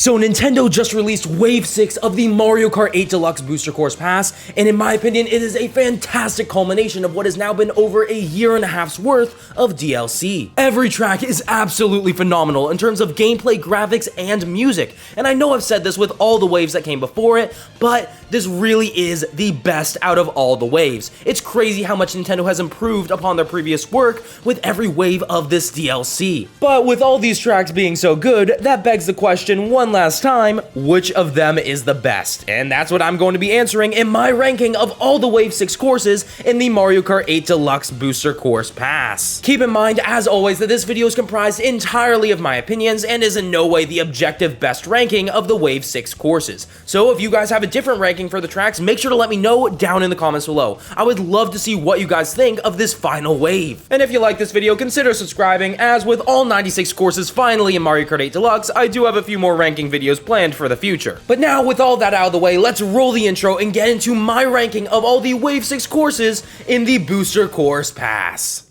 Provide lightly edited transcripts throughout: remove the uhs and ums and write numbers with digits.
So Nintendo just released Wave 6 of the Mario Kart 8 Deluxe Booster Course Pass, and in my opinion, it is a fantastic culmination of what has now been over a year and a half's worth of DLC. Every track is absolutely phenomenal in terms of gameplay, graphics, and music, and I know I've said this with all the waves that came before it, but this really is the best out of all the waves. It's crazy how much Nintendo has improved upon their previous work with every wave of this DLC. But with all these tracks being so good, that begs the question one last time, which of them is the best? And that's what I'm going to be answering in my ranking of all the Wave 6 courses in the Mario Kart 8 Deluxe Booster Course Pass. Keep in mind, as always, that this video is comprised entirely of my opinions and is in no way the objective best ranking of the Wave 6 courses. So if you guys have a different ranking for the tracks, make sure to let me know down in the comments below. I would love to see what you guys think of this final wave. And if you like this video, consider subscribing, as with all 96 courses finally in Mario Kart 8 Deluxe, I do have a few more ranking videos planned for the future. But now, with all that out of the way, let's roll the intro and get into my ranking of all the Wave 6 courses in the Booster Course Pass.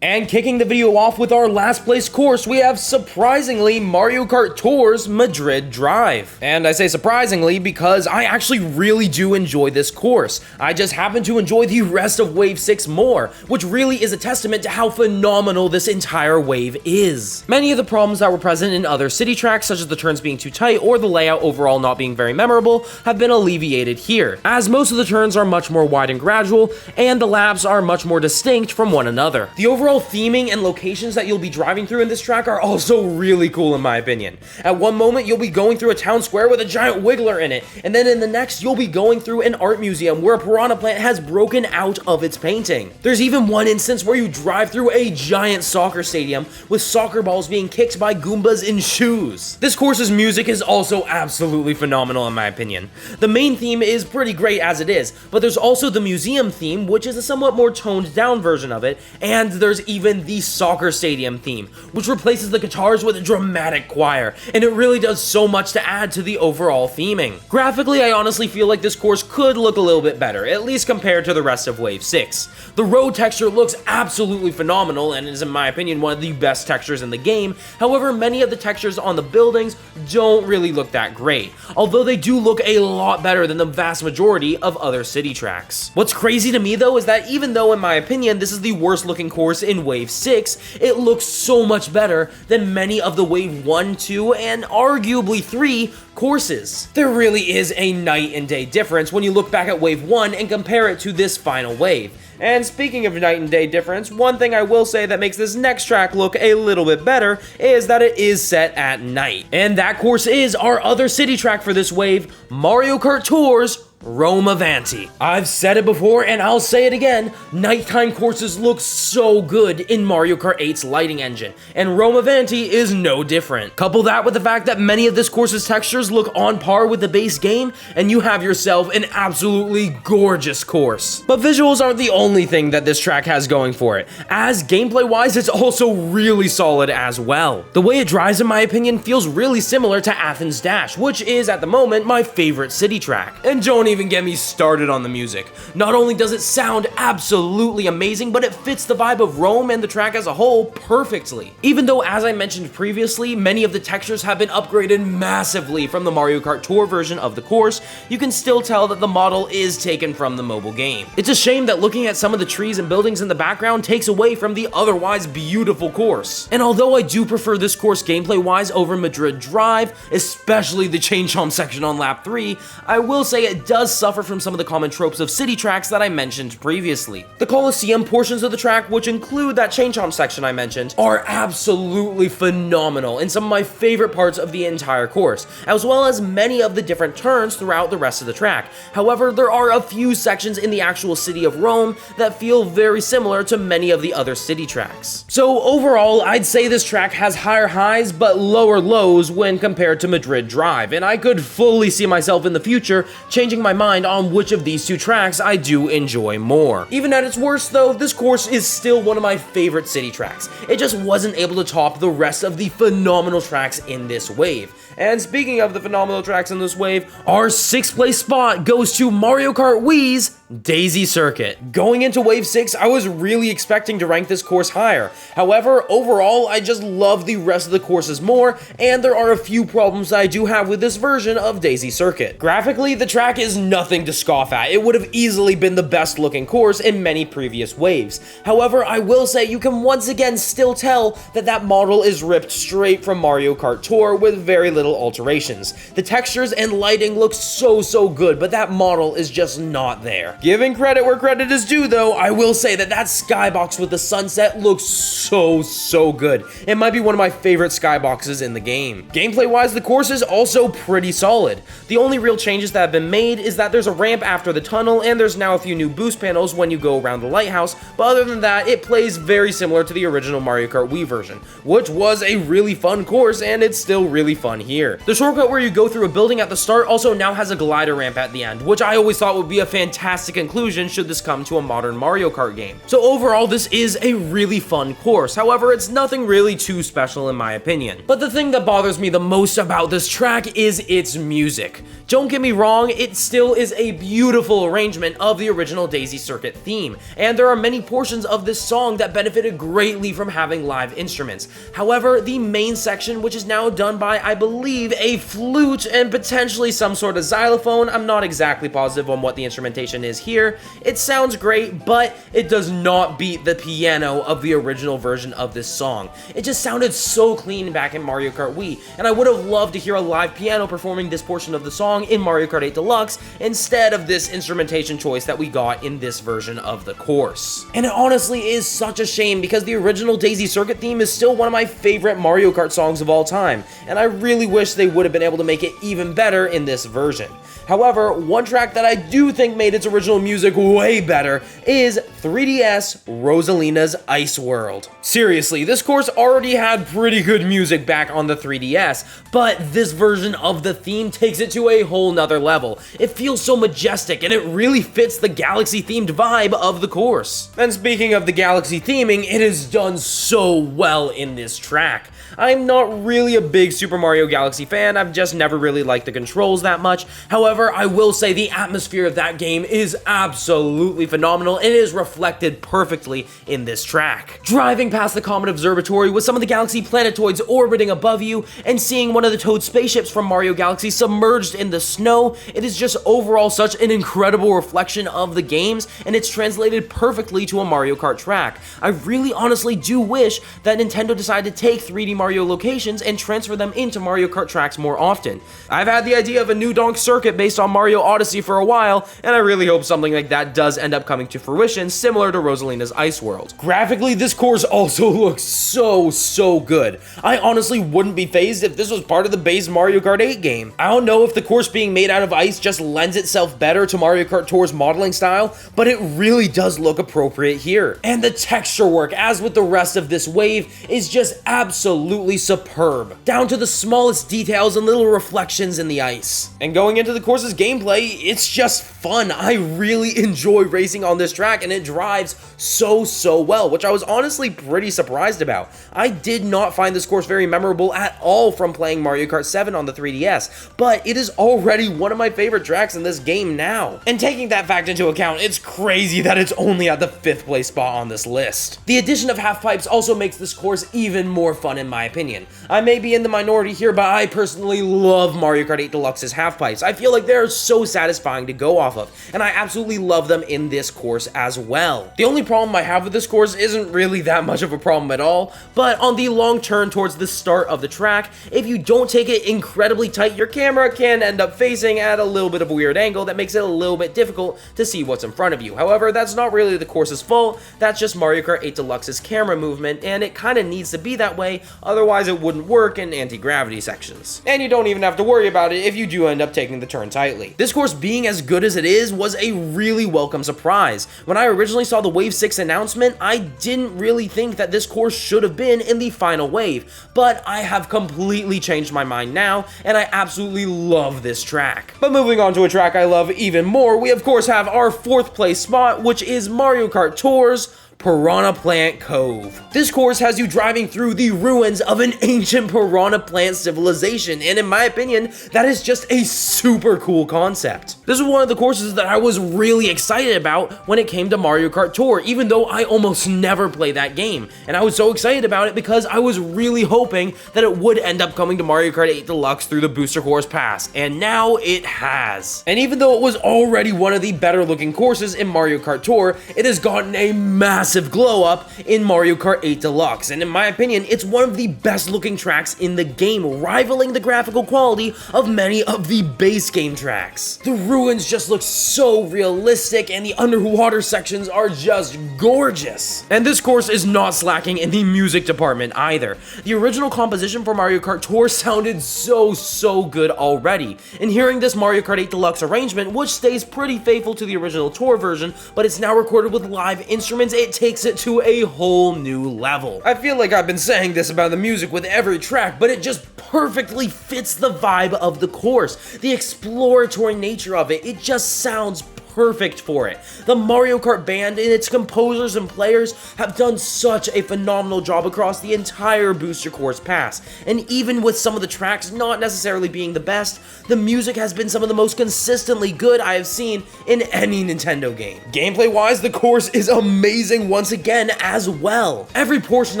And kicking the video off with our last place course, we have, surprisingly, Mario Kart Tour's Madrid Drive. And I say surprisingly because I actually really do enjoy this course. I just happen to enjoy the rest of Wave 6 more, which really is a testament to how phenomenal this entire wave is. Many of the problems that were present in other city tracks, such as the turns being too tight or the layout overall not being very memorable, have been alleviated here, as most of the turns are much more wide and gradual, and the laps are much more distinct from one another. The overall theming and locations that you'll be driving through in this track are also really cool in my opinion. At one moment, you'll be going through a town square with a giant wiggler in it, and then in the next, you'll be going through an art museum where a piranha plant has broken out of its painting. There's even one instance where you drive through a giant soccer stadium with soccer balls being kicked by Goombas in shoes. This course's music is also absolutely phenomenal in my opinion. The main theme is pretty great as it is, but there's also the museum theme, which is a somewhat more toned down version of it, and there's even the soccer stadium theme, which replaces the guitars with a dramatic choir, and it really does so much to add to the overall theming. Graphically, I honestly feel like this course could look a little bit better, at least compared to the rest of Wave 6. The road texture looks absolutely phenomenal and is, in my opinion, one of the best textures in the game. However, many of the textures on the buildings don't really look that great, although they do look a lot better than the vast majority of other city tracks. What's crazy to me though is that even though, in my opinion, this is the worst looking course in Wave 6, it looks so much better than many of the Wave 1, 2, and arguably 3 courses. There really is a night and day difference when you look back at Wave 1 and compare it to this final wave. And speaking of night and day difference, one thing I will say that makes this next track look a little bit better is that it is set at night. And that course is our other city track for this wave, Mario Kart Tour's Rome Avanti. I've said it before and I'll say it again, nighttime courses look so good in Mario Kart 8's lighting engine, and Rome Avanti is no different. Couple that with the fact that many of this course's textures look on par with the base game, and you have yourself an absolutely gorgeous course. But visuals aren't the only thing that this track has going for it, as gameplay wise it's also really solid as well. The way it drives, in my opinion, feels really similar to Athens Dash, which is at the moment my favorite city track. And don't even get me started on the music. Not only does it sound absolutely amazing, but it fits the vibe of Rome and the track as a whole perfectly. Even though, as I mentioned previously, many of the textures have been upgraded massively from the Mario Kart Tour version of the course, you can still tell that the model is taken from the mobile game. It's a shame that looking at some of the trees and buildings in the background takes away from the otherwise beautiful course. And although I do prefer this course gameplay-wise over Madrid Drive, especially the chain chomp section on lap 3, I will say it does suffer from some of the common tropes of city tracks that I mentioned previously. The Colosseum portions of the track, which include that chain chomp section I mentioned, are absolutely phenomenal and some of my favorite parts of the entire course, as well as many of the different turns throughout the rest of the track. However, there are a few sections in the actual city of Rome that feel very similar to many of the other city tracks. So overall, I'd say this track has higher highs but lower lows when compared to Madrid Drive, and I could fully see myself in the future changing my mind on which of these two tracks I do enjoy more. Even at its worst though, this course is still one of my favorite city tracks. It just wasn't able to top the rest of the phenomenal tracks in this wave. And speaking of the phenomenal tracks in this wave, our 6th place spot goes to Mario Kart Wii's Daisy Circuit. Going into Wave 6, I was really expecting to rank this course higher. However, overall, I just love the rest of the courses more, and there are a few problems I do have with this version of Daisy Circuit. Graphically, the track is nothing to scoff at. It would have easily been the best looking course in many previous waves. However, I will say you can once again still tell that that model is ripped straight from Mario Kart Tour with very little alterations. The textures and lighting look so good, but that model is just not there. Giving credit where credit is due though, I will say that skybox with the sunset looks so good. It might be one of my favorite skyboxes in the game. Gameplay wise, the course is also pretty solid. The only real changes that have been made is that there's a ramp after the tunnel and there's now a few new boost panels when you go around the lighthouse, but other than that, it plays very similar to the original Mario Kart Wii version, which was a really fun course and it's still really fun here. The shortcut where you go through a building at the start also now has a glider ramp at the end, which I always thought would be a fantastic inclusion should this come to a modern Mario Kart game. So overall, this is a really fun course. However, it's nothing really too special in my opinion. But the thing that bothers me the most about this track is its music. Don't get me wrong, it still is a beautiful arrangement of the original Daisy Circuit theme, and there are many portions of this song that benefited greatly from having live instruments. However, the main section, which is now done by, I believe, a flute and potentially some sort of xylophone, I'm not exactly positive on what the instrumentation is here, it sounds great, but it does not beat the piano of the original version of this song. It just sounded so clean back in Mario Kart Wii, and I would have loved to hear a live piano performing this portion of the song in Mario Kart 8 Deluxe instead of this instrumentation choice that we got in this version of the course. And it honestly is such a shame because the original Daisy Circuit theme is still one of my favorite Mario Kart songs of all time, and I really wish they would have been able to make it even better in this version. However, one track that I do think made its original music way better is 3DS Rosalina's Ice World. Seriously, this course already had pretty good music back on the 3DS, but this version of the theme takes it to a whole nother level. It feels so majestic and it really fits the Galaxy themed vibe of the course. And speaking of the Galaxy theming, it is done so well in this track. I'm not really a big Super Mario Galaxy fan, I've just never really liked the controls that much. However, I will say the atmosphere of that game is absolutely phenomenal and is reflected perfectly in this track. Driving past the Comet Observatory with some of the Galaxy planetoids orbiting above you and seeing one of the Toad spaceships from Mario Galaxy submerged in the snow, it is just overall such an incredible reflection of the games, and it's translated perfectly to a Mario Kart track. I really honestly do wish that Nintendo decided to take 3D Mario locations and transfer them into Mario Kart tracks more often. I've had the idea of a new Donk circuit based on Mario Odyssey for a while, and I really hope something like that does end up coming to fruition, similar to Rosalina's Ice World. Graphically, this course also looks so good. I honestly wouldn't be fazed if this was part of the base Mario Kart 8 game. I don't know if the course being made out of ice just lends itself better to Mario Kart Tour's modeling style, but it really does look appropriate here. And the texture work, as with the rest of this wave, is just absolutely superb, down to the smallest details and little reflections in the ice. And going into the course's gameplay, it's just fun. I really enjoy racing on this track, and it drives so well, which I was honestly pretty surprised about. I did not find this course very memorable at all from playing Mario Kart 7 on the 3DS, but it is already one of my favorite tracks in this game now. And taking that fact into account, it's crazy that it's only at the 5th place spot on this list. The addition of half pipes also makes this course even more fun in my opinion. I may be in the minority here, but I personally love Mario Kart 8 Deluxe's half pipes. I feel like they're so satisfying to go off of, and I absolutely love them in this course as well. The only problem I have with this course isn't really that much of a problem at all, but on the long turn towards the start of the track, if you don't take it incredibly tight, your camera can end up facing at a little bit of a weird angle that makes it a little bit difficult to see what's in front of you. However, that's not really the course's fault, that's just Mario Kart 8 Deluxe's camera movement, and it kind of needs to be that way, otherwise it wouldn't work in anti-gravity sections. And you don't even have to worry about it if you do end up taking the turn tightly. This course being as good as it is was a really welcome surprise. When I originally originally saw the Wave 6 announcement, I didn't really think that this course should have been in the final wave, but I have completely changed my mind now, and I absolutely love this track. But moving on to a track I love even more, we of course have our 4th place spot, which is Mario Kart Tour's Piranha Plant Cove. This course has you driving through the ruins of an ancient piranha plant civilization, and in my opinion, that is just a super cool concept. This was one of the courses that I was really excited about when it came to Mario Kart Tour, even though I almost never play that game. And I was so excited about it because I was really hoping that it would end up coming to Mario Kart 8 Deluxe through the Booster Course Pass, and now it has. And even though it was already one of the better looking courses in Mario Kart Tour, it has gotten a massive glow up in Mario Kart 8 Deluxe, and in my opinion, it's one of the best looking tracks in the game, rivaling the graphical quality of many of the base game tracks. The ruins just look so realistic, and the underwater sections are just gorgeous. And this course is not slacking in the music department either. The original composition for Mario Kart Tour sounded so good already, and hearing this Mario Kart 8 Deluxe arrangement, which stays pretty faithful to the original Tour version, but it's now recorded with live instruments, it takes it to a whole new level. I feel like I've been saying this about the music with every track, but it just perfectly fits the vibe of the course. The exploratory nature of it just sounds perfect for it. The Mario Kart band and its composers and players have done such a phenomenal job across the entire Booster Course Pass, and even with some of the tracks not necessarily being the best, the music has been some of the most consistently good I have seen in any Nintendo game. Gameplay-wise, the course is amazing once again as well. Every portion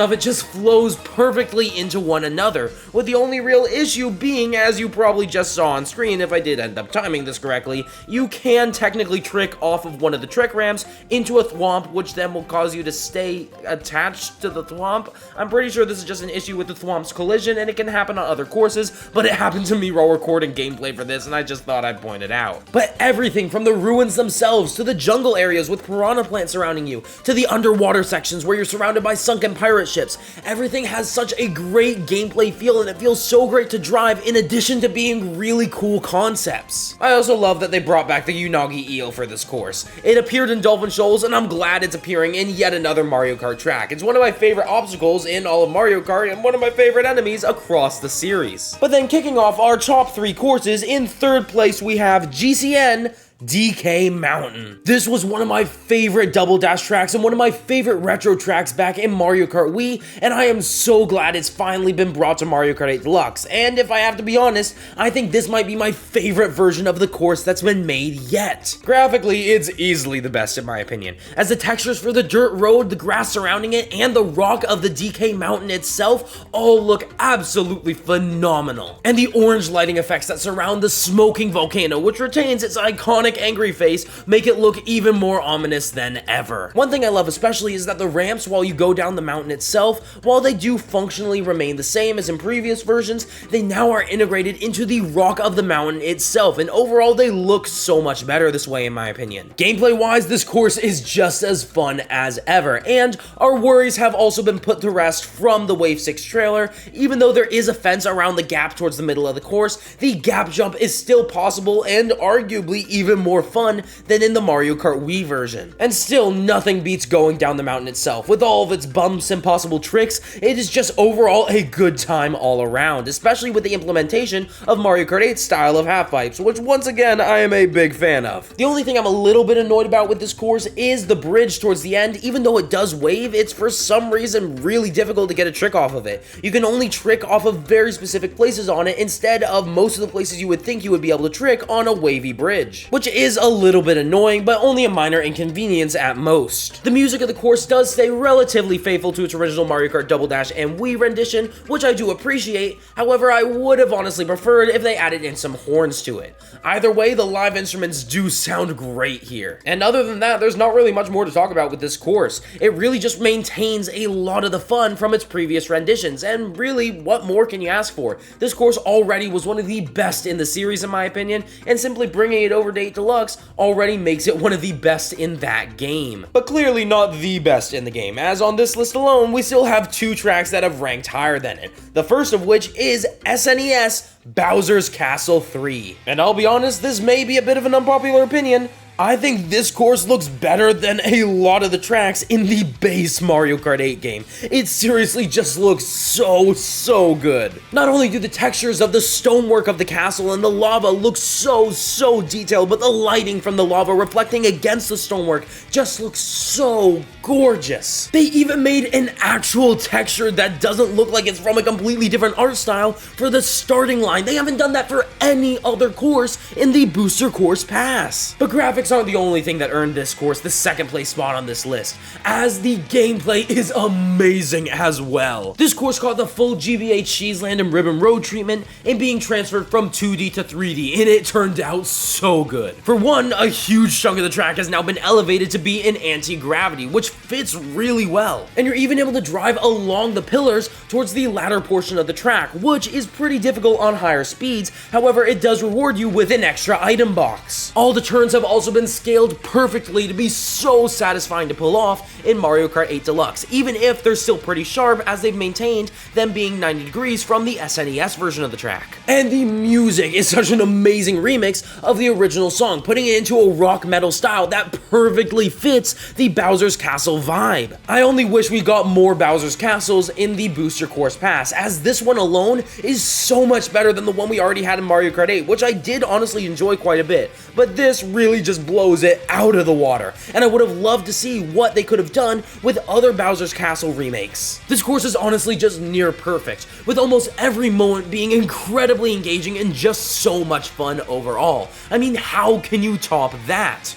of it just flows perfectly into one another, with the only real issue being, as you probably just saw on screen if I did end up timing this correctly, you can technically trick off of one of the trick ramps into a thwomp, which then will cause you to stay attached to the thwomp. I'm pretty sure this is just an issue with the thwomp's collision, and it can happen on other courses, but it happened to me while recording gameplay for this, and I just thought I'd point it out. But everything from the ruins themselves, to the jungle areas with piranha plants surrounding you, to the underwater sections where you're surrounded by sunken pirate ships, everything has such a great gameplay feel, and it feels so great to drive in addition to being really cool concepts. I also love that they brought back the Unagi eel for this course. It appeared in Dolphin Shoals, and I'm glad it's appearing in yet another Mario Kart track. It's one of my favorite obstacles in all of Mario Kart, and one of my favorite enemies across the series. But then kicking off our top 3 courses, in 3rd place we have GCN DK Mountain. This was one of my favorite Double Dash tracks and one of my favorite retro tracks back in Mario Kart Wii, and I am so glad it's finally been brought to Mario Kart 8 Deluxe. And if I have to be honest, I think this might be my favorite version of the course that's been made yet. Graphically, it's easily the best in my opinion, as the textures for the dirt road, the grass surrounding it, and the rock of the DK Mountain itself all look absolutely phenomenal. And the orange lighting effects that surround the smoking volcano, which retains its iconic angry face, make it look even more ominous than ever. One thing I love especially is that the ramps while you go down the mountain itself, while they do functionally remain the same as in previous versions, they now are integrated into the rock of the mountain itself, and overall they look so much better this way in my opinion. Gameplay wise, this course is just as fun as ever, and our worries have also been put to rest from the Wave 6 trailer. Even though there is a fence around the gap towards the middle of the course, the gap jump is still possible and arguably even more fun than in the Mario Kart Wii version. And still, nothing beats going down the mountain itself. With all of its bumps and possible tricks, it is just overall a good time all around, especially with the implementation of Mario Kart 8's style of half pipes, which once again, I am a big fan of. The only thing I'm a little bit annoyed about with this course is the bridge towards the end. Even though it does wave, it's for some reason really difficult to get a trick off of it. You can only trick off of very specific places on it instead of most of the places you would think you would be able to trick on a wavy bridge, which is a little bit annoying, but only a minor inconvenience at most. The music of the course does stay relatively faithful to its original Mario Kart Double Dash and Wii rendition, which I do appreciate. However, I would have honestly preferred if they added in some horns to it. Either way, the live instruments do sound great here. And other than that, there's not really much more to talk about with this course. It really just maintains a lot of the fun from its previous renditions, and really, what more can you ask for? This course already was one of the best in the series in my opinion, and simply bringing it over to 8 Deluxe already makes it one of the best in that game. But clearly not the best in the game, as on this list alone, we still have 2 tracks that have ranked higher than it. The first of which is SNES Bowser's Castle 3. And I'll be honest, this may be a bit of an unpopular opinion, I think this course looks better than a lot of the tracks in the base Mario Kart 8 game. It seriously just looks so good. Not only do the textures of the stonework of the castle and the lava look so detailed, but the lighting from the lava reflecting against the stonework just looks so gorgeous. They even made an actual texture that doesn't look like it's from a completely different art style for the starting line. They haven't done that for any other course in the Booster Course Pass. But graphics aren't the only thing that earned this course the second place spot on this list, as the gameplay is amazing as well. This course got the full GBA Cheeseland and Ribbon Road treatment in being transferred from 2D to 3D, and it turned out so good. For one, a huge chunk of the track has now been elevated to be in anti-gravity, which fits really well. And you're even able to drive along the pillars towards the latter portion of the track, which is pretty difficult on higher speeds. However, it does reward you with an extra item box. All the turns have also been scaled perfectly to be so satisfying to pull off in Mario Kart 8 Deluxe, even if they're still pretty sharp, as they've maintained them being 90 degrees from the SNES version of the track. And the music is such an amazing remix of the original song, putting it into a rock metal style that perfectly fits the Bowser's Castle vibe. I only wish we got more Bowser's Castles in the Booster Course Pass, as this one alone is so much better than the one we already had in Mario Kart 8, which I did honestly enjoy quite a bit, but this really just blows it out of the water, and I would have loved to see what they could have done with other Bowser's Castle remakes. This course is honestly just near perfect, with almost every moment being incredibly engaging and just so much fun overall. I mean, how can you top that?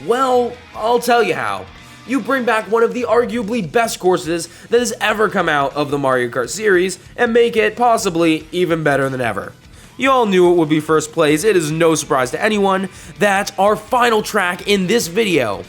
Well, I'll tell you how. You bring back one of the arguably best courses that has ever come out of the Mario Kart series and make it possibly even better than ever. You all knew it would be first place. It is no surprise to anyone that our final track in this video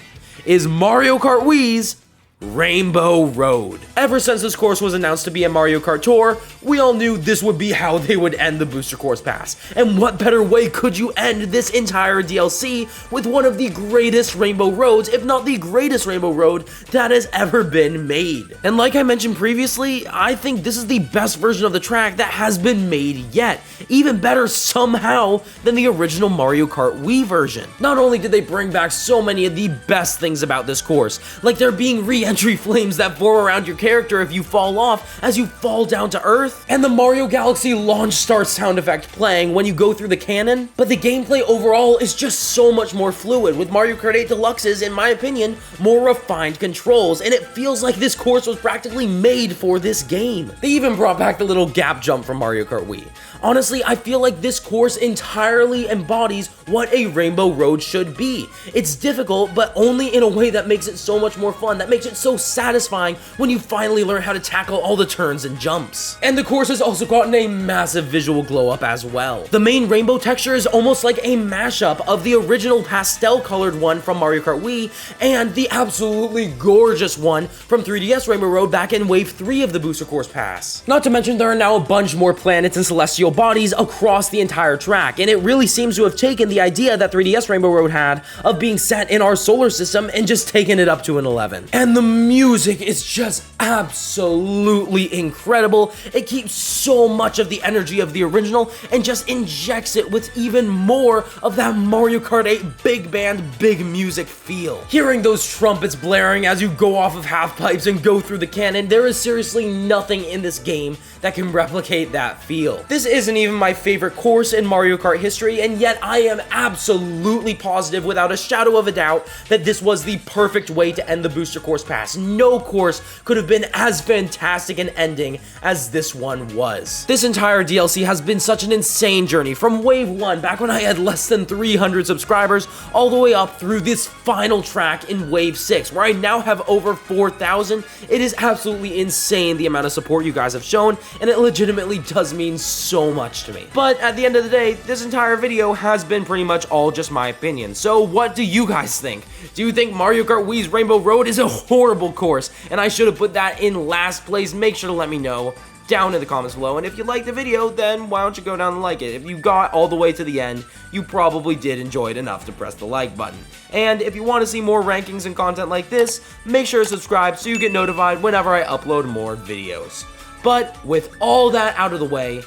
is Mario Kart Wii's Rainbow Road. Ever since this course was announced to be a Mario Kart Tour, we all knew this would be how they would end the Booster Course Pass. And what better way could you end this entire DLC with one of the greatest Rainbow Roads, if not the greatest Rainbow Road that has ever been made. And like I mentioned previously, I think this is the best version of the track that has been made yet. Even better somehow than the original Mario Kart Wii version. Not only did they bring back so many of the best things about this course, like there being re-entry flames that form around your character if you fall off as you fall down to earth, and the Mario Galaxy launch start sound effect playing when you go through the cannon, but the gameplay overall is just so much more fluid, with Mario Kart 8 Deluxe's, in my opinion, more refined controls, and it feels like this course was practically made for this game. They even brought back the little gap jump from Mario Kart Wii. Honestly, I feel like this course entirely embodies what a Rainbow Road should be. It's difficult, but only in a way that makes it so much more fun, that makes it so satisfying when you finally learn how to tackle all the turns and jumps. And the course has also gotten a massive visual glow up as well. The main rainbow texture is almost like a mashup of the original pastel colored one from Mario Kart Wii and the absolutely gorgeous one from 3DS Rainbow Road back in Wave 3 of the Booster Course Pass. Not to mention there are now a bunch more planets and celestial bodies across the entire track, and it really seems to have taken the idea that 3DS Rainbow Road had of being set in our solar system and just taken it up to an 11. And the music is just absolutely incredible. It keeps so much of the energy of the original and just injects it with even more of that Mario Kart 8 big band, big music feel. Hearing those trumpets blaring as you go off of half pipes and go through the cannon, there is seriously nothing in this game that can replicate that feel. This isn't even my favorite course in Mario Kart history, and yet I am absolutely positive, without a shadow of a doubt, that this was the perfect way to end the Booster Course Pass. No course could have been as fantastic an ending as this one was. This entire DLC has been such an insane journey, from Wave 1, back when I had less than 300 subscribers, all the way up through this final track in Wave 6, where I now have over 4,000. It is absolutely insane the amount of support you guys have shown, and it legitimately does mean so much to me. But at the end of the day, this entire video has been pretty much all just my opinion. So what do you guys think? Do you think Mario Kart Wii's Rainbow Road is a horrible course and I should have put that in last place? Make sure to let me know down in the comments below, and if you liked the video, then why don't you go down and like it. If you got all the way to the end, you probably did enjoy it enough to press the like button. And if you want to see more rankings and content like this, make sure to subscribe so you get notified whenever I upload more videos. But with all that out of the way,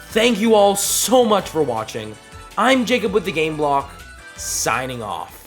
thank you all so much for watching. I'm Jacob with the Game Block, signing off.